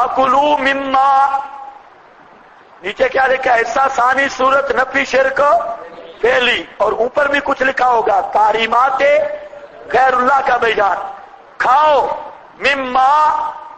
فَكُلُوا مِمَّا، نیچے کیا لکھا ہے؟ حصہ ثانی سورت نفی شرک پہلی، اور اوپر بھی کچھ لکھا ہوگا تحریمات غیر اللہ کا بیان. کھاؤ مما،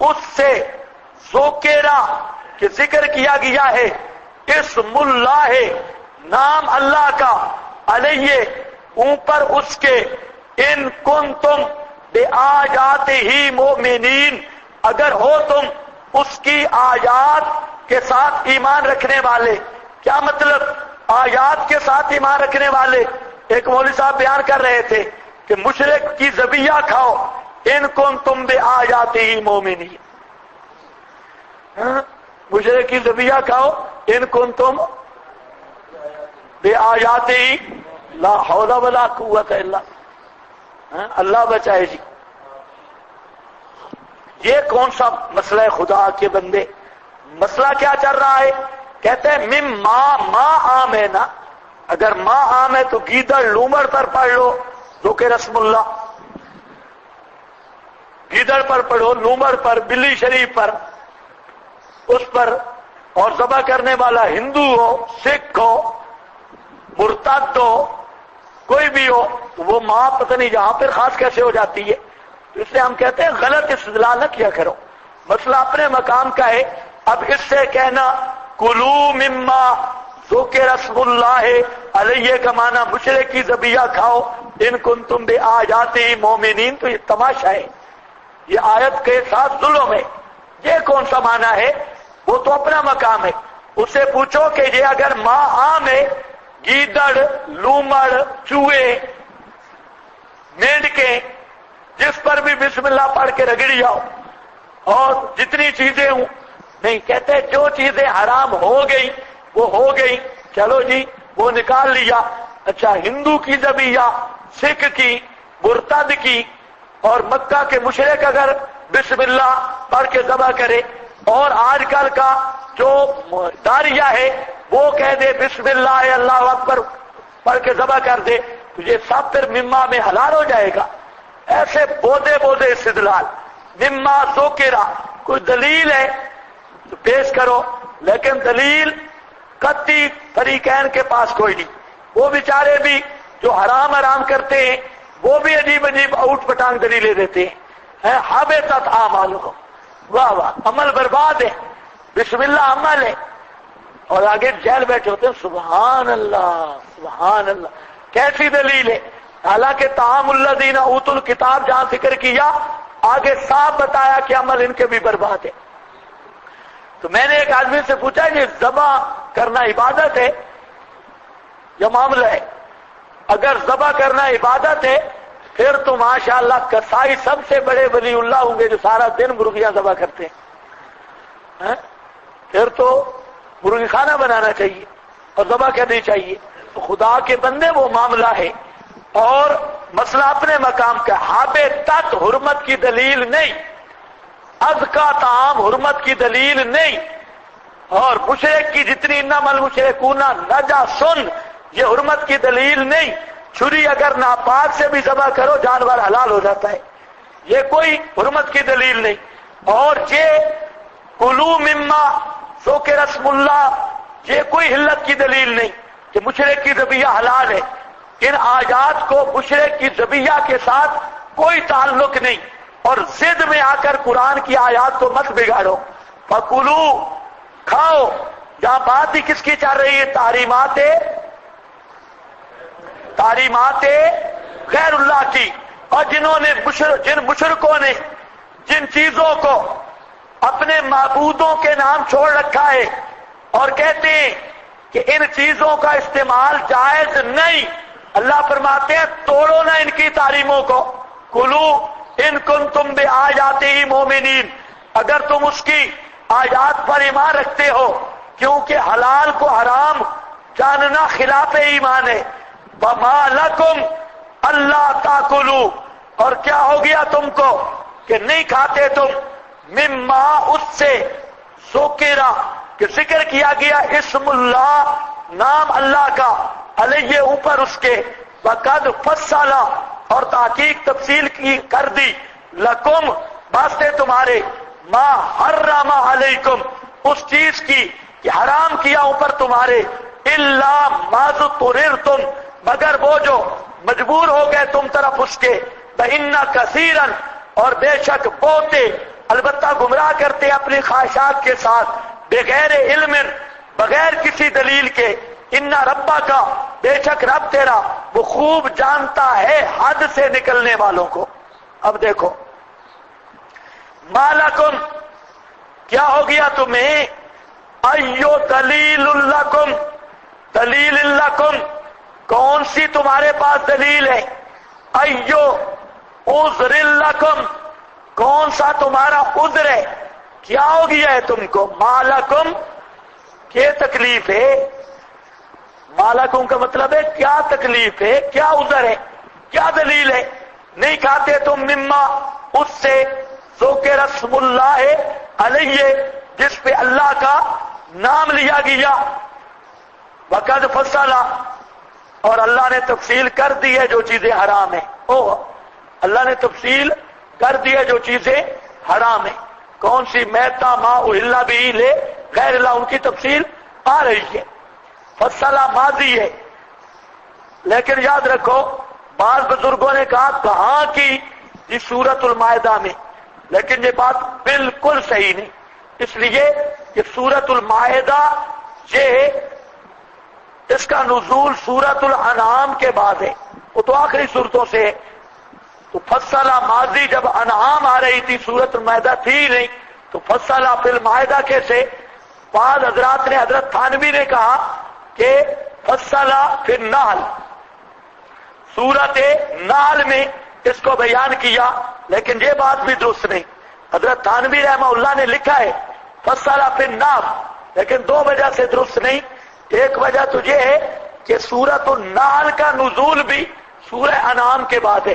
اس سے، ذکرہ کہ ذکر کیا گیا ہے، اسم اللہ، نام اللہ کا، علیہ اوپر اس کے، ان کنتم بآیاتہ مؤمنین، اگر ہو تم اس کی آیات کے ساتھ ایمان رکھنے والے. کیا مطلب آیات کے ساتھ ایمان رکھنے والے؟ ایک مولوی صاحب بیان کر رہے تھے کہ مشرک کی ذبیحہ کھاؤ ان کنتم بآیاتہ مؤمنین، مشرک کی ذبیحہ کھاؤ ان کنتم بآیاتہ، لا حول ولا قوت الا، اللہ بچائے جی. یہ کون سا مسئلہ ہے خدا کے بندے؟ مسئلہ کیا چل رہا ہے؟ کہتے ہیں مما، ماں عام ہے نا، اگر ماں عام ہے تو گیدڑ لومڑ پر پڑھ لو جو کہ رسم اللہ، گیدڑ پر پڑھو، لومڑ پر، بلی شریف پر، اس پر. اور ذبح کرنے والا ہندو ہو، سکھ ہو، مرتد ہو، کوئی بھی ہو، تو وہ ماں پتہ نہیں جہاں پھر خاص کیسے ہو جاتی ہے. اس لیے ہم کہتے ہیں غلط استدلال نہ کیا کرو، مسئلہ اپنے مقام کا ہے. اب اس سے کہنا کلو مما ذکر اسم اللہ علیہ کا معنی مشرک کی ذبیحہ کھاؤ ان کنتم بآیاتہ مؤمنین، تو یہ تماشا ہے، یہ آیت کے ساتھ ظلم ہے. یہ کون سا معنی ہے؟ وہ تو اپنا مقام ہے. اس سے پوچھو کہ یہ اگر ماں عام ہے، گیدڑ، لومڑ، چوہے، مینڈکیں، جس پر بھی بسم اللہ پڑھ کے رگڑی جاؤ، اور جتنی چیزیں ہوں، نہیں کہتے جو چیزیں حرام ہو گئی وہ ہو گئی، چلو جی وہ نکال لیا. اچھا ہندو کی ذبیحہ، سکھ کی، مرتد کی، اور مکہ کے مشرک اگر بسم اللہ پڑھ کے ذبح کرے، اور آج کل کا جو داریہ ہے وہ کہہ دے بسم اللہ اللہ اکبر پڑھ کے ذبح کر دے، تو یہ سب پھر مما میں حلال ہو جائے گا. ایسے بودے بودے استدلال. مما ذکرہ، کوئی دلیل ہے تو پیش کرو، لیکن دلیل قطعی فریقین کے پاس کوئی نہیں. وہ بیچارے بھی جو حرام کرتے ہیں وہ بھی عجیب عجیب اوٹ پٹانگ دلیلیں دیتے ہیں. حبطت اعمالکم، واہ واہ، عمل برباد ہے، بسم اللہ عمل ہے، اور آگے جیل بیٹھے ہوتے ہیں سبحان اللہ سبحان اللہ. کیسی دلیل ہے؟ حالانکہ طعام الذین اوتوا الکتاب جہاں ذکر کیا آگے صاف بتایا کہ عمل ان کے بھی برباد ہے. تو میں نے ایک آدمی سے پوچھا یہ ذبح کرنا عبادت ہے یا معاملہ ہے؟ اگر ذبح کرنا عبادت ہے پھر تو ماشاءاللہ کسائی سب سے بڑے ولی اللہ ہوں گے جو سارا دن مرغیاں ذبح کرتے ہیں. پھر تو مرغی خانہ بنانا چاہیے اور ذبح کرنی چاہیے. تو خدا کے بندے وہ معاملہ ہے، اور مسئلہ اپنے مقام کا. حبطت حرمت کی دلیل نہیں، ازکا طعام حرمت کی دلیل نہیں، اور مشرک کی جتنی انما المشرکون نجسن یہ حرمت کی دلیل نہیں. چھری اگر ناپاک سے بھی ذبح کرو جانور حلال ہو جاتا ہے، یہ کوئی حرمت کی دلیل نہیں. اور یہ کلو مما ذکر اسم اللہ یہ کوئی حلت کی دلیل نہیں کہ مشرک کی ذبیحہ حلال ہے. ان آیات کو مشرک کی ذبیحہ کے ساتھ کوئی تعلق نہیں، اور ضد میں آ کر قرآن کی آیات کو مت بگاڑو. فکلو، کھاؤ. جہاں بات ہی کس کی چل رہی ہے؟ تعلیمات غیر اللہ کی. اور جنہوں نے جن مشرکوں نے جن چیزوں کو اپنے معبودوں کے نام چھوڑ رکھا ہے اور کہتے ہیں کہ ان چیزوں کا استعمال جائز نہیں، اللہ فرماتے ہیں توڑو نہ ان کی تعلیموں کو. کلو ان کنتم بآیاتہ مؤمنین، اگر تم اس کی آیات پر ایمان رکھتے ہو، کیونکہ حلال کو حرام جاننا خلاف ایمان ہے. وما لکم اللہ تاکلوا، اور کیا ہو گیا تم کو کہ نہیں کھاتے تم مما اس سے ذکرہ کہ ذکر کیا گیا اسم اللہ نام اللہ کا علیہ اوپر اس کے وقد فصل اور تحقیق تفصیل کی کر دی لکم واسطے تمہارے ما حرم علیکم، اس چیز کی کہ حرام کیا اوپر تمہارے، الا ما ضطررتم، مگر وہ جو مجبور ہو گئے تم طرف اس کے، فإن کثیرا، اور بے شک بہتے، البتہ گمراہ کرتے اپنی خواہشات کے ساتھ، بغیر علم، بغیر کسی دلیل کے، ان ربا کا، بے شک رب تیرا، وہ خوب جانتا ہے حد سے نکلنے والوں کو۔ اب دیکھو، مالکم، کیا ہو گیا تمہیں، ایو دلیل لکم، دلیل لکم، کون سی تمہارے پاس دلیل ہے، ایو عذر لکم، کون سا تمہارا عذر ہے، کیا ہو گیا ہے تم کو، مالکم، کیا تکلیف ہے، مالکم کا مطلب ہے کیا تکلیف ہے، کیا عذر ہے، کیا دلیل ہے، نہیں کھاتے تم مما، اس سے ذکر اسم اللہ علیہ، جس پہ اللہ کا نام لیا گیا، وقد فصل، اور اللہ نے تفصیل کر دی ہے جو چیزیں حرام ہیں، اللہ نے تفصیل کر دی ہے جو چیزیں حرام ہیں، کون سی، میتا ما اہل بھی لے غیر اللہ، ان کی تفصیل آ رہی ہے، فصل ماضی ہے، لیکن یاد رکھو بعض بزرگوں نے کہا کہاں کی، اس سورۃ المائدہ میں، لیکن یہ بات بالکل صحیح نہیں، اس لیے کہ سورۃ المائدہ یہ اس کا نزول سورۃ الانعام کے بعد ہے، وہ تو آخری صورتوں سے ہے، تو فصلہ ماضی جب انعام آ رہی تھی سورۃ المائدہ تھی نہیں، تو فصلہ فی المائدہ کیسے، بعض حضرات نے، حضرت تھانوی نے کہا کہ فصلہ فی النحل، سورۃ نحل میں اس کو بیان کیا، لیکن یہ بات بھی درست نہیں، حضرت تھانوی رحمہ اللہ نے لکھا ہے فصلہ فی النحل، لیکن دو وجہ سے درست نہیں، ایک وجہ تو یہ ہے کہ سورۃ النحل کا نزول بھی سورہ انعام کے بعد ہے،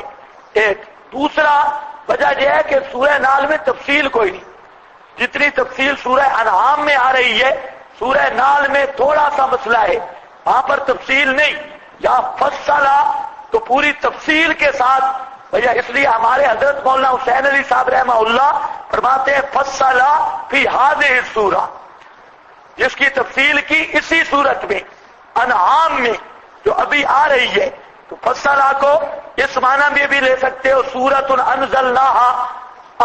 ایک، دوسرا وجہ یہ ہے کہ سورہ نحل میں تفصیل کوئی نہیں، جتنی تفصیل سورہ انعام میں آ رہی ہے سورہ نحل میں تھوڑا سا مسئلہ ہے، وہاں پر تفصیل نہیں، یا فصلہ تو پوری تفصیل کے ساتھ بھیا، اس لیے ہمارے حضرت مولانا حسین علی صاحب رحمہ اللہ فرماتے ہیں فصلہ فی ہذہ السورہ، جس کی تفصیل کی اسی صورت میں انعام میں جو ابھی آ رہی ہے، تو فصلہ کو اس معنی میں بھی لے سکتے ہو سورۃ انزلناہا،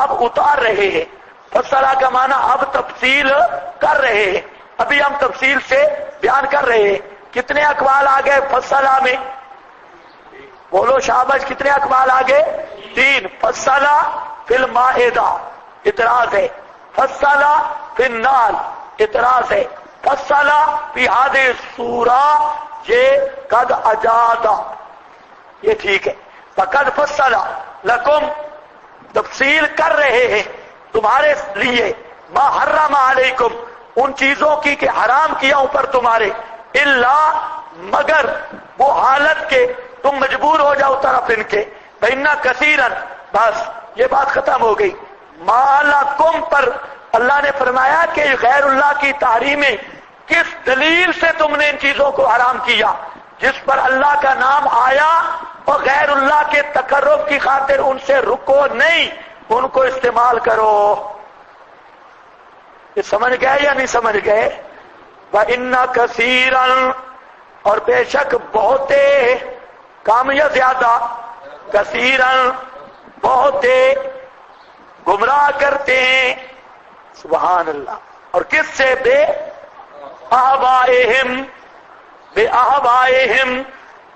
اب اتار رہے ہیں، فصلہ کا معنی اب تفصیل کر رہے ہیں، ابھی ہم تفصیل سے بیان کر رہے ہیں، کتنے اقوال آ گئے فصلہ میں، بولو شاباش، کتنے اقوال آگے، تین، فصلہ فی المائدہ اعتراض ہے، فصلہ فی النحل اعتراض ہے، فصلہ فی ہذہ السورہ یہ قد اجازہ، یہ ٹھیک ہے، فقد فصل لکم، تفصیل کر رہے ہیں تمہارے لیے، ما حرم علیکم، ان چیزوں کی کہ حرام کیا اوپر تمہارے، الا، مگر وہ حالت کے تم مجبور ہو جاؤ طرف ان کے، فإن کثیرا، بس یہ بات ختم ہو گئی، مالکم پر اللہ نے فرمایا کہ غیر اللہ کی تحریمیں کس دلیل سے تم نے ان چیزوں کو حرام کیا، جس پر اللہ کا نام آیا اور غیر اللہ کے تقرب کی خاطر ان سے رکو نہیں، ان کو استعمال کرو، یہ سمجھ گئے یا نہیں سمجھ گئے، وَإِنَّ كَثِيرًا، اور بے شک بہتے، کام یا زیادہ، کثیرن بہتے، گمراہ کرتے ہیں، سبحان اللہ، اور کس سے، بے اہوائہم، بے اہوائہم،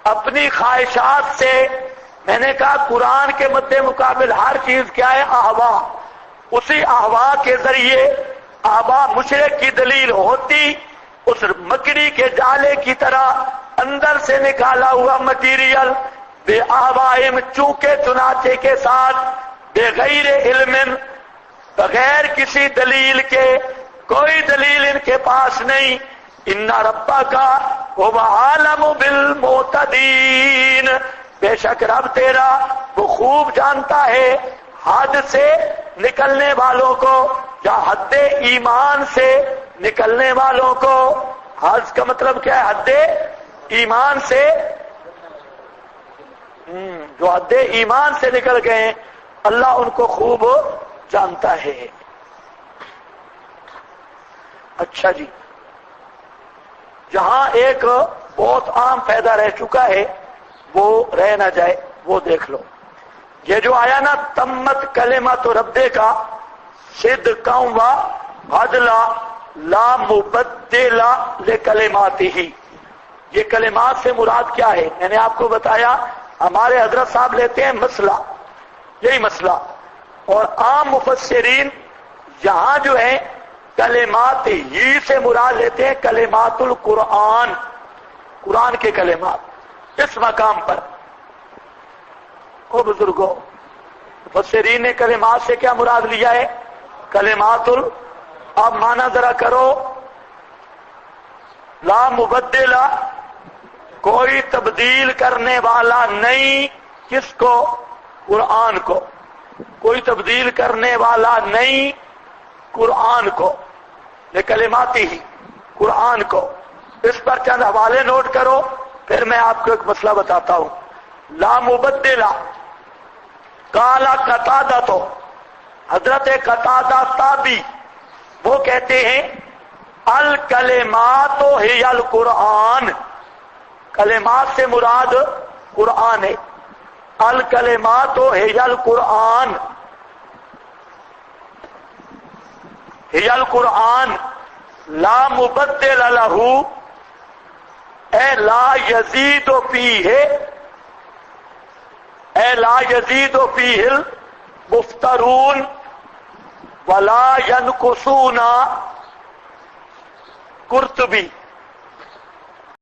اپنی خواہشات سے، میں نے کہا قرآن کے مد مقابل ہر چیز کیا ہے، اہوا، اسی اہوا کے ذریعے، اہوا مشرک کی دلیل ہوتی، اس مکڑی کے جالے کی طرح اندر سے نکالا ہوا مٹیریل، بے اہوائہم، چونکہ چنانچہ کے ساتھ، بے غیر علم، بغیر کسی دلیل کے، کوئی دلیل ان کے پاس نہیں، ان ربک هو عالم بالمعتدین، بے شک رب تیرا وہ خوب جانتا ہے حد سے نکلنے والوں کو، یا حد ایمان سے نکلنے والوں کو، حد کا مطلب کیا ہے، حد ایمان سے، جو حد ایمان سے نکل گئے اللہ ان کو خوب جانتا ہے۔ اچھا جی، جہاں ایک بہت عام فائدہ رہ چکا ہے وہ رہ نہ جائے، وہ دیکھ لو۔ یہ جو آیا نا تمت کلمۃ ربے کا صدقا و عدلا لا مبدل لکلماتہ، یہ کلمات سے مراد کیا ہے؟ میں نے آپ کو بتایا، ہمارے حضرت صاحب لیتے ہیں مسئلہ، یہی مسئلہ، اور عام مفسرین یہاں جو ہے کلمات ہی سے مراد لیتے ہیں کلمات القرآن، قرآن کے کلمات۔ اس مقام پر او بزرگوں، مفسرین نے کلمات سے کیا مراد لیا ہے؟ کلمات اب مانا ذرا کرو، لا مبدل، کوئی تبدیل کرنے والا نہیں، کس کو؟ قرآن کو، کوئی تبدیل کرنے والا نہیں قرآن کو، یہ کلماتی ہی قرآن کو۔ اس پر چند حوالے نوٹ کرو، پھر میں آپ کو ایک مسئلہ بتاتا ہوں۔ لا مبدلا کالا قتادہ، تو حضرت قتادہ تابی وہ کہتے ہیں الکلمات ہی القرآن، کلمات سے مراد قرآن ہے، الکلمات ہی القرآن، ہی القرآن لا مبدل لہ، اے لا یزید فیہ، اے لا یزید فیہ المفترون ولا ینقصون، قرطبی